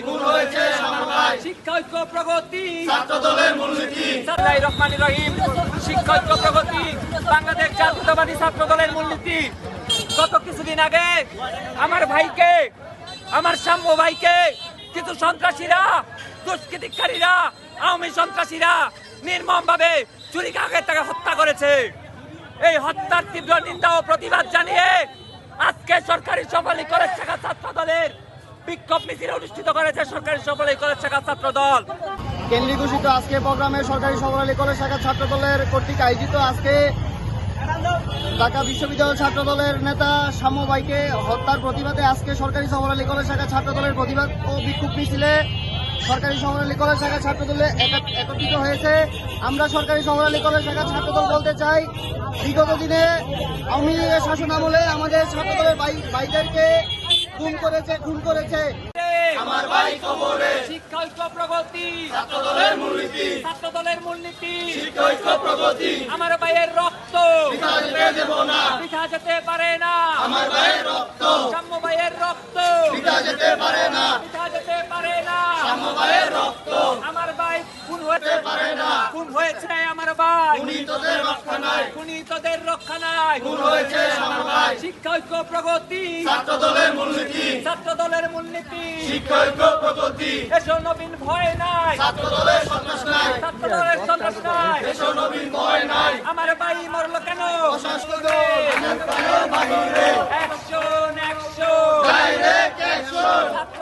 সমন্বয়, শিক্ষা ঐক্য প্রগতি, ছাত্রদলের মূলনীতি। বিসমিল্লাহির রহমানির রহিম। শিক্ষা ঐক্য প্রগতি, বাংলাদেশ জাতীয়তাবাদী ছাত্রদলের মূলনীতি। গত কিছুদিন আগে আমার ভাইকে, আমার সাম্য ভাইকে কিছু সন্ত্রাসীরা, দুষ্কৃতিকারীরা, আওয়ামী সন্ত্রাসীরা নির্মমভাবে ছুরিকাঘাতে তাকে হত্যা করেছে। এই হত্যার তীব্র নিন্দা ও প্রতিবাদ জানিয়ে আজকে সরকারি সফলী কলেজ শাখা ছাত্র দলের বিক্ষোভ মিছিল অনুষ্ঠিত করেছে সরকারি সফলী কলেজ শাখা ছাত্র দল। কেন্দ্রীয় ঘোষিত আজকে প্রোগ্রামে সরকারি সফলী কলেজ শাখা ছাত্র দলের কর্তৃক আয়োজিত আজকে ঢাকা বিশ্ববিদ্যালয় ছাত্র দলের নেতা সাম্য ভাইকে হত্যার প্রতিবাদে আজকে সরকারি সফলী কলেজ শাখা ছাত্র দলের প্রতিবাদ ও বিক্ষোভ মিছিলে সরকারি সফলী কলেজ শাখা ছাত্র দলে একত্রিত হয়েছে। আমরা সরকারি সফলী কলেজ শাখা ছাত্র দল বলতে চাই, বিগত দিনে আওয়ামী লীগের শাসন আমলে আমাদের ছাত্র দলের ভাইদেরকে খুন করেছে। আমার ভাই কবরে, শিক্ষা ঐক্য প্রগতি, ছাত্রদলের মূলনীতি, ছাত্রদলের মূলনীতি, শিক্ষা ঐক্য প্রগতি। আমার ভাইয়ের রক্ত বৃথা যেতে দেব না, বৃথা যেতে পারে না। আমার ভাইয়ের রক্ত, সাম্য ভাইয়ের রক্ত বৃথা যেতে পারে না, বৃথা যেতে পারে না। সাম্য ভাইয়ের রক্ত, আমার ভাই খুন হতে পারে না, খুন হয়েছে আমার ভাই, খুনিতদের রক্ষা নাই, খুনিতদের রক্ষা নাই, খুন হয়েছে আমার ভাই। শিক্ষা ঐক্য প্রগতি, ছাত্রদলের মূলনীতি, ছাত্রদলের মূলনীতি, শিক্ষা ঐক্য প্রগতি। এসো নবীন ভয় নাই, ছাত্রদলের সন্ত্রাস নাই, ছাত্রদলের সন্ত্রাস নাই, এসো নবীন ভয় নাই। আমার ভাই মরলো কেন? Action, action, direct action. ছাত্র